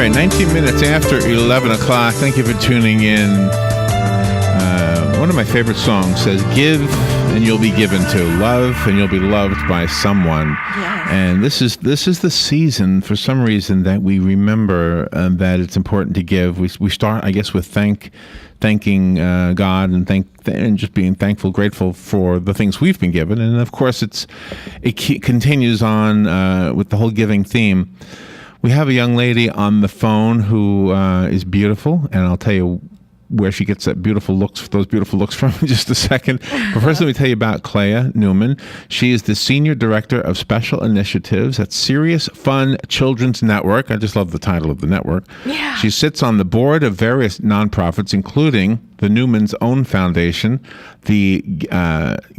right, 19 minutes after 11 o'clock. Thank you for tuning in. One of my favorite songs says, give and you'll be given to. Love and you'll be loved by someone. Yes. And this is the season, for some reason, that we remember that it's important to give. We start, I guess, with thanking God and just being thankful, grateful for the things we've been given. And, of course, it continues on with the whole giving theme. We have a young lady on the phone who is beautiful, and I'll tell you where she gets those beautiful looks from in just a second. But first, let me tell you about Clea Newman. She is the Senior Director of Special Initiatives at Serious Fun Children's Network. I just love the title of the network. Yeah. She sits on the board of various nonprofits, including the Newman's own foundation, the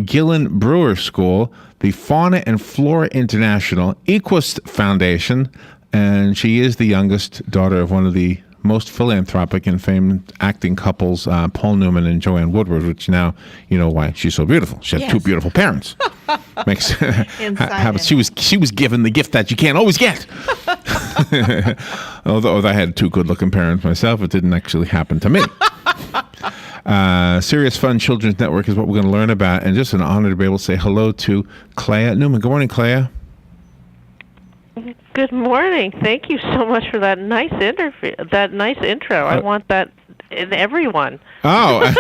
Gillen Brewer School, the Fauna and Flora International, Equus Foundation, and she is the youngest daughter of one of the most philanthropic and famed acting couples, Paul Newman and Joanne Woodward, which now you know why she's so beautiful. She had two beautiful parents. She was given the gift that you can't always get. Although I had two good-looking parents myself, it didn't actually happen to me. Serious Fun Children's Network is what we're going to learn about, and just an honor to be able to say hello to Clea Newman. Good morning, Clea. Good morning. Thank you so much for that nice intro. I want that in everyone. Oh,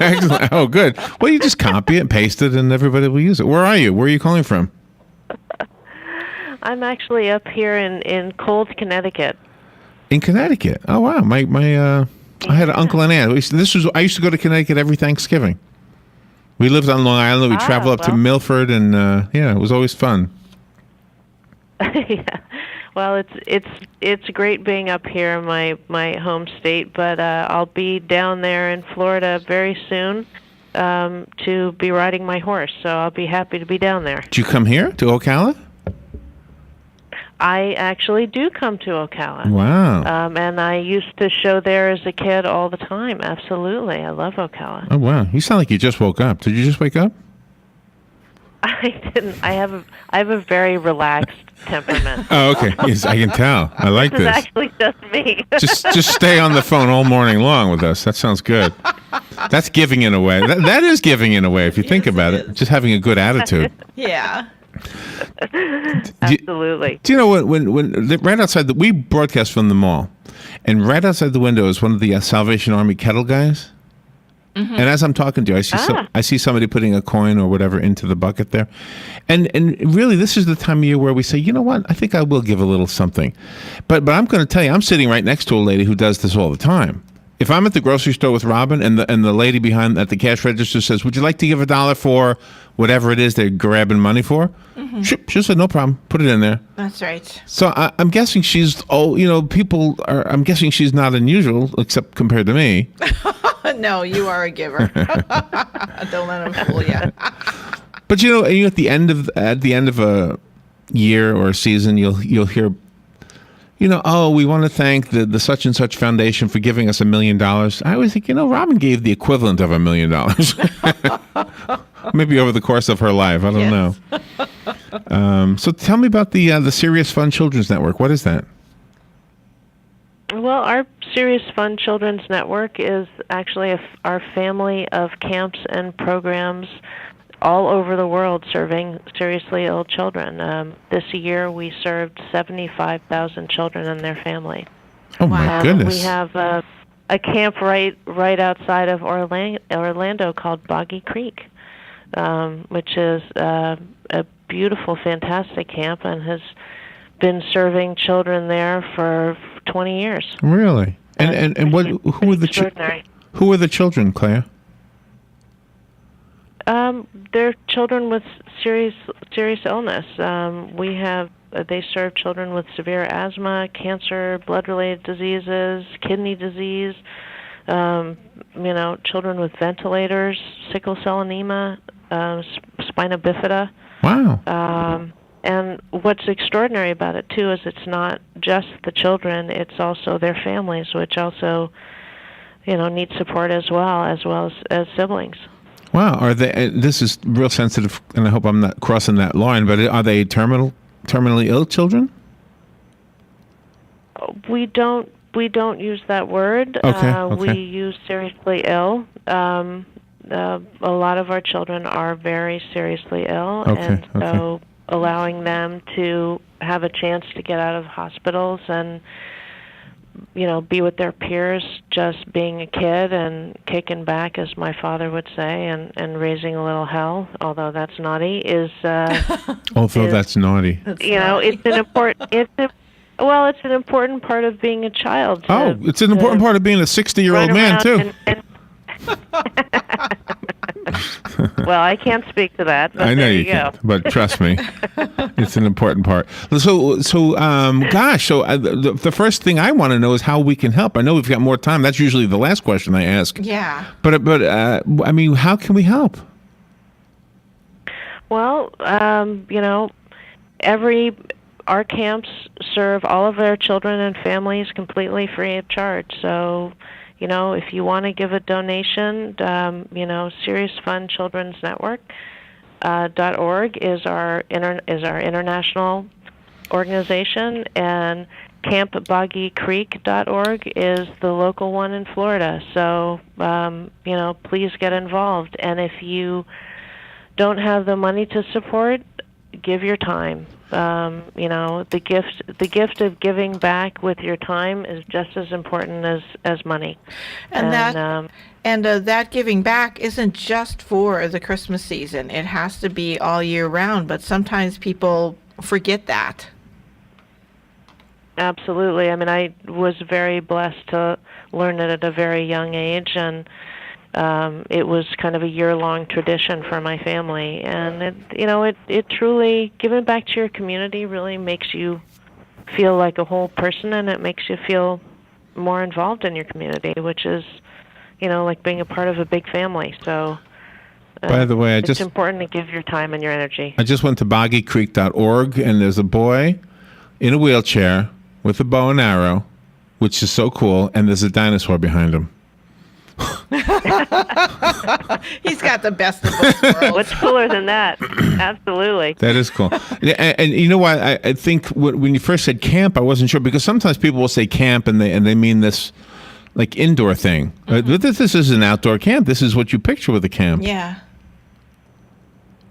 excellent. Oh, good. Well, you just copy it and paste it, and everybody will use it. Where are you? Where are you calling from? I'm actually up here in cold Connecticut. In Connecticut? Oh, wow. I had an uncle and aunt. I used to go to Connecticut every Thanksgiving. We lived on Long Island. We traveled up to Milford, and it was always fun. Yeah. Well, it's great being up here in my home state, but I'll be down there in Florida very soon to be riding my horse. So I'll be happy to be down there. Do you come here to Ocala? I actually do come to Ocala. Wow. And I used to show there as a kid all the time. Absolutely. I love Ocala. Oh, wow. You sound like you just woke up. Did you just wake up? I didn't. I have a very relaxed temperament. Oh, okay. Yes, I can tell. I like this. It's actually just me. Just stay on the phone all morning long with us. That sounds good. That's giving in a way. That is giving in a way if you think about it. Just having a good attitude. Yeah. Absolutely. Do you know when right outside we broadcast from the mall, and right outside the window is one of the Salvation Army kettle guys. Mm-hmm. And as I'm talking to you, I see somebody putting a coin or whatever into the bucket there. And really, this is the time of year where we say, you know what, I think I will give a little something. But I'm going to tell you, I'm sitting right next to a lady who does this all the time. If I'm at the grocery store with Robin and the lady behind at the cash register says, would you like to give $1 for whatever it is they're grabbing money for? Mm-hmm. She said, no problem. Put it in there. That's right. So I'm guessing I'm guessing she's not unusual, except compared to me. No, you are a giver. Don't let him fool you. But at the end of a year or a season, you'll hear, we want to thank the such and such foundation for giving us $1 million. I always think, Robin gave the equivalent of $1 million. Maybe over the course of her life. I don't know. So tell me about the Serious Fun Children's Network. What is that? Well, our Serious Fun Children's Network is actually our family of camps and programs all over the world serving seriously ill children. This year we served 75,000 children and their family. Oh, my goodness. We have a camp right outside of Orlando called Boggy Creek, which is a beautiful, fantastic camp and has been serving children there for 20 years. Really? And who are the children, Clea? They're children with serious illness. They serve children with severe asthma, cancer, blood-related diseases, kidney disease, children with ventilators, sickle cell anemia, spina bifida. Wow. And what's extraordinary about it, too, is it's not just the children, it's also their families, which also, need support as well as siblings. Wow. Are they? This is real sensitive, and I hope I'm not crossing that line, but are they terminally ill children? We don't use that word. Okay. We use seriously ill. A lot of our children are very seriously ill, and so allowing them to have a chance to get out of hospitals and be with their peers, just being a kid and kicking back, as my father would say, and raising a little hell, although that's naughty, is that's naughty. It's an important it's an important part of being a child. It's an important part of being a 60-year-old man too. Well, I can't speak to that. But I know there you go. can't, but trust me, it's an important part. So, the first thing I want to know is how we can help. I know we've got more time. That's usually the last question I ask. Yeah. But I mean, how can we help? Well, our camps serve all of their children and families completely free of charge. So, if you want to give a donation, Serious Fun Children's Network .org is our international organization, and CampBoggyCreek.org is the local one in Florida. So, please get involved. And if you don't have the money to support, give your time. The gift of giving back with your time is just as important as money. And that giving back isn't just for the Christmas season. It has to be all year round, but sometimes people forget that. Absolutely. I mean, I was very blessed to learn it at a very young age, and it was kind of a year-long tradition for my family, and it truly, giving back to your community really makes you feel like a whole person, and it makes you feel more involved in your community, which is, like being a part of a big family. So, by the way, it's important to give your time and your energy. I just went to boggycreek.org, and there's a boy in a wheelchair with a bow and arrow, which is so cool, and there's a dinosaur behind him. He's got the best of both worlds. What's cooler than that? Absolutely. That is cool. And you know what? I think when you first said camp, I wasn't sure, because sometimes people will say camp and they mean this like indoor thing. But this is an outdoor camp. This is what you picture with a camp. Yeah.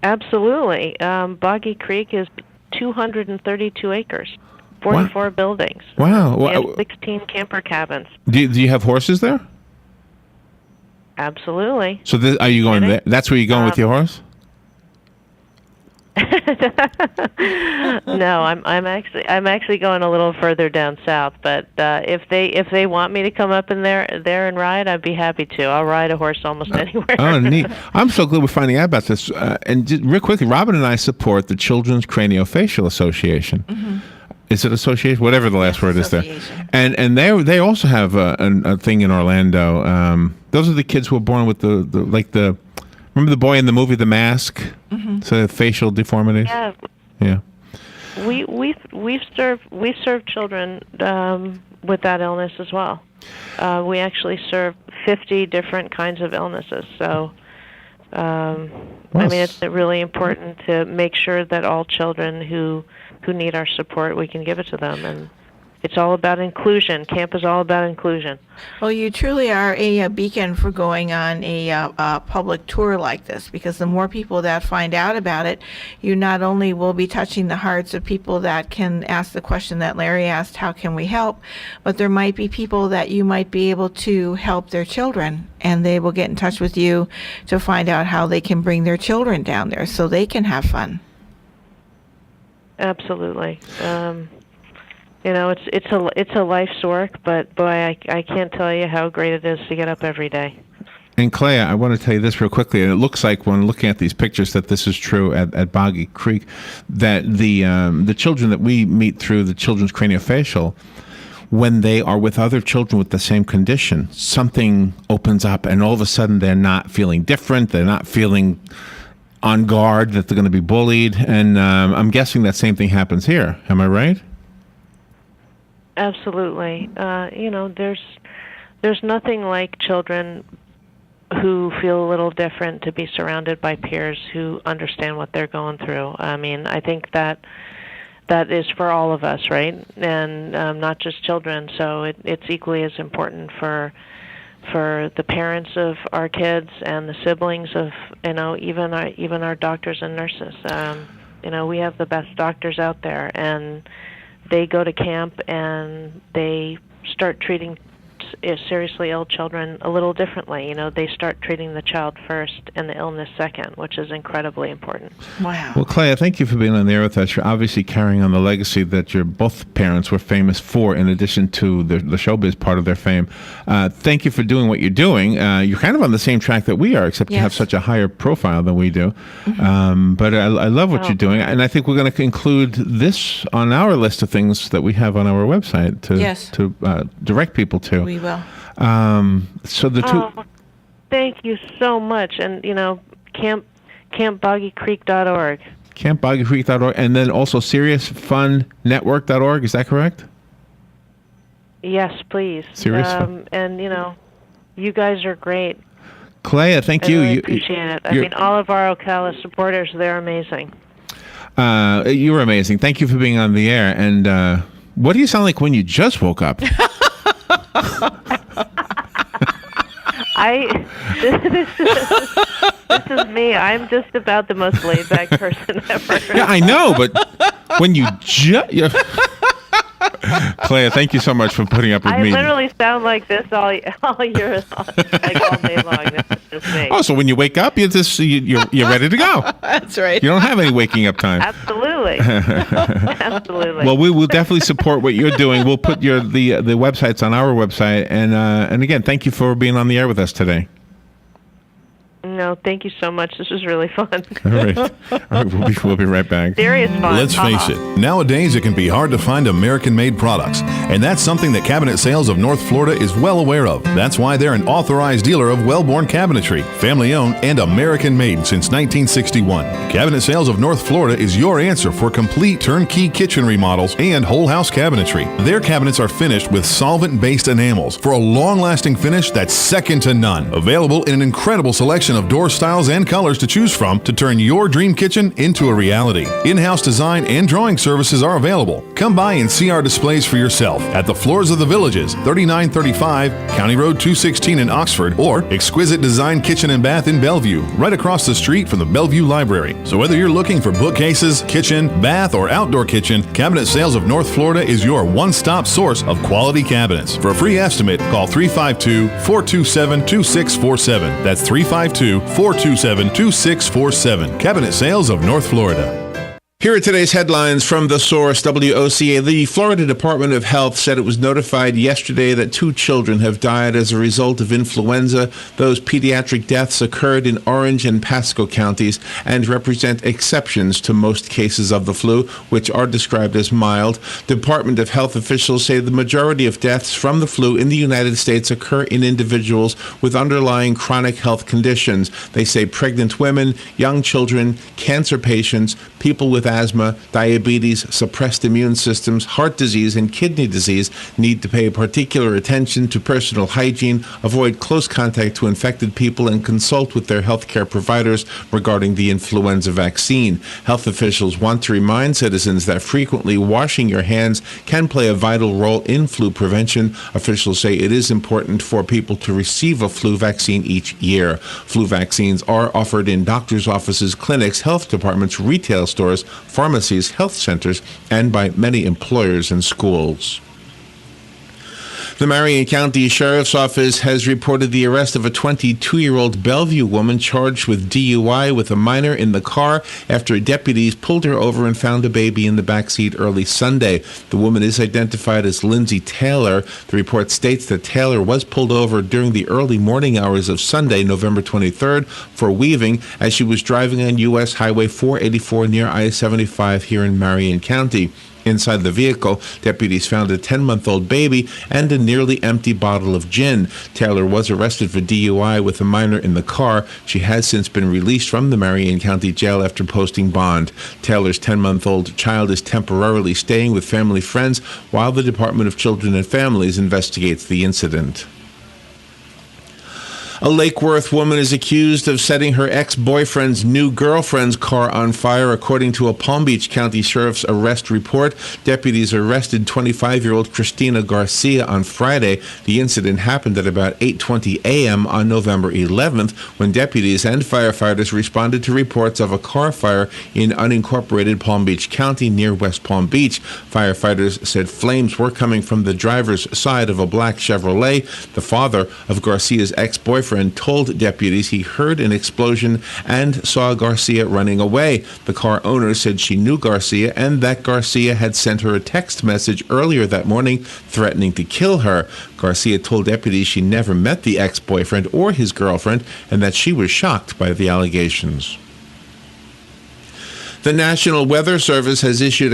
Absolutely. Boggy Creek is 232 acres, 44 buildings. Wow. We have 16 camper cabins. Do you have horses there? Absolutely. So are you going there? That's where you're going with your horse? No, I'm actually going a little further down south. But if they want me to come up in there and ride, I'd be happy to. I'll ride a horse almost anywhere. Oh, neat! I'm so glad we're finding out about this. And just real quickly, Robin and I support the Children's Craniofacial Association. Mm-hmm. Is it association? Whatever the last word is there. And they also have a thing in Orlando. Those are the kids who were born with the remember the boy in the movie The Mask? Mm-hmm. So facial deformities. Yeah. We serve children with that illness as well. We actually serve 50 different kinds of illnesses. So. I mean, it's really important to make sure that all children who need our support, we can give it to them. And it's all about inclusion. Camp is all about inclusion. Well, you truly are a beacon for going on a public tour like this, because the more people that find out about it, you not only will be touching the hearts of people that can ask the question that Larry asked, how can we help, but there might be people that you might be able to help their children, and they will get in touch with you to find out how they can bring their children down there so they can have fun. Absolutely. It's a life's work, but boy, I can't tell you how great it is to get up every day. And Clea, I want to tell you this real quickly, and it looks like when looking at these pictures that this is true at Boggy Creek, that the children that we meet through the Children's Craniofacial, when they are with other children with the same condition, something opens up, and all of a sudden they're not feeling different, they're not feeling on guard that they're going to be bullied, and I'm guessing that same thing happens here. Am I right? Absolutely. There's nothing like children who feel a little different to be surrounded by peers who understand what they're going through. I mean, I think that that is for all of us, right? And not just children. So it's equally as important for the parents of our kids and the siblings of, even our doctors and nurses. We have the best doctors out there, and they go to camp and they start treating seriously ill children a little differently. They start treating the child first and the illness second, which is incredibly important. Wow. Well, Clea, thank you for being on the air with us. You're obviously carrying on the legacy that your both parents were famous for, in addition to the showbiz part of their fame. Thank you for doing what you're doing. You're kind of on the same track that we are, except you have such a higher profile than we do. But I love what you're doing, and I think we're going to include this on our list of things that we have on our website to direct people to. We will. So the two. Oh, thank you so much. And campboggycreek.org. Campboggycreek.org, and then also SeriousFunNetwork.org. Is that correct? Yes, please. Serious and you guys are great. Clea, thank you. I appreciate it. I mean, all of our Ocala supporters, they're amazing. You were amazing. Thank you for being on the air. And what do you sound like when you just woke up? This is me. I'm just about the most laid back person ever. Yeah, I know, but when you Clea, thank you so much for putting up with me. I literally sound like this all year, all day long. This is just me. Oh, so when you wake up, you're ready to go. That's right. You don't have any waking up time. Absolutely. Absolutely. Well, we will definitely support what you're doing. We'll put the websites on our website, and again, thank you for being on the air with us today. No, thank you so much. This was really fun. All right. We'll be right back. Serious fun. Let's face it, nowadays it can be hard to find American-made products, and that's something that Cabinet Sales of North Florida is well aware of. That's why they're an authorized dealer of Wellborn Cabinetry, family-owned and American-made since 1961. Cabinet Sales of North Florida is your answer for complete turnkey kitchen remodels and whole house cabinetry. Their cabinets are finished with solvent-based enamels for a long-lasting finish that's second to none. Available in an incredible selection of door styles and colors to choose from to turn your dream kitchen into a reality. In-house design and drawing services are available. Come by and see our displays for yourself at the Floors of the Villages, 3935 County Road 216 in Oxford, or Exquisite Design Kitchen and Bath in Bellevue, right across the street from the Bellevue Library. So whether you're looking for bookcases, kitchen, bath, or outdoor kitchen, Cabinet Sales of North Florida is your one-stop source of quality cabinets. For a free estimate, call 352-427-2647. That's 352-427-2647. Cabinet Sales of North Florida. Here are today's headlines from the source, WOCA. The Florida Department of Health said it was notified yesterday that 2 children have died as a result of influenza. Those pediatric deaths occurred in Orange and Pasco counties and represent exceptions to most cases of the flu, which are described as mild. Department of Health officials say the majority of deaths from the flu in the United States occur in individuals with underlying chronic health conditions. They say pregnant women, young children, cancer patients, people with asthma, diabetes, suppressed immune systems, heart disease, and kidney disease need to pay particular attention to personal hygiene, avoid close contact to infected people, and consult with their healthcare providers regarding the influenza vaccine. Health officials want to remind citizens that frequently washing your hands can play a vital role in flu prevention. Officials say it is important for people to receive a flu vaccine each year. Flu vaccines are offered in doctors' offices, clinics, health departments, retail stores, pharmacies, health centers, and by many employers and schools. The Marion County Sheriff's Office has reported the arrest of a 22-year-old Bellevue woman charged with DUI with a minor in the car after deputies pulled her over and found a baby in the backseat early Sunday. The woman is identified as Lindsay Taylor. The report states that Taylor was pulled over during the early morning hours of Sunday, November 23rd, for weaving as she was driving on U.S. Highway 484 near I-75 here in Marion County. Inside the vehicle, deputies found a 10-month-old baby and a nearly empty bottle of gin. Taylor was arrested for DUI with a minor in the car. She has since been released from the Marion County Jail after posting bond. Taylor's 10-month-old child is temporarily staying with family friends while the Department of Children and Families investigates the incident. A Lake Worth woman is accused of setting her ex-boyfriend's new girlfriend's car on fire, according to a Palm Beach County Sheriff's arrest report. Deputies arrested 25-year-old Christina Garcia on Friday. The incident happened at about 8:20 a.m. on November 11th, when deputies and firefighters responded to reports of a car fire in unincorporated Palm Beach County near West Palm Beach. Firefighters said flames were coming from the driver's side of a black Chevrolet. The father of Garcia's ex-boyfriend told deputies he heard an explosion and saw Garcia running away. The car owner said she knew Garcia and that Garcia had sent her a text message earlier that morning threatening to kill her. Garcia told deputies she never met the ex-boyfriend or his girlfriend and that she was shocked by the allegations. The National Weather Service has issued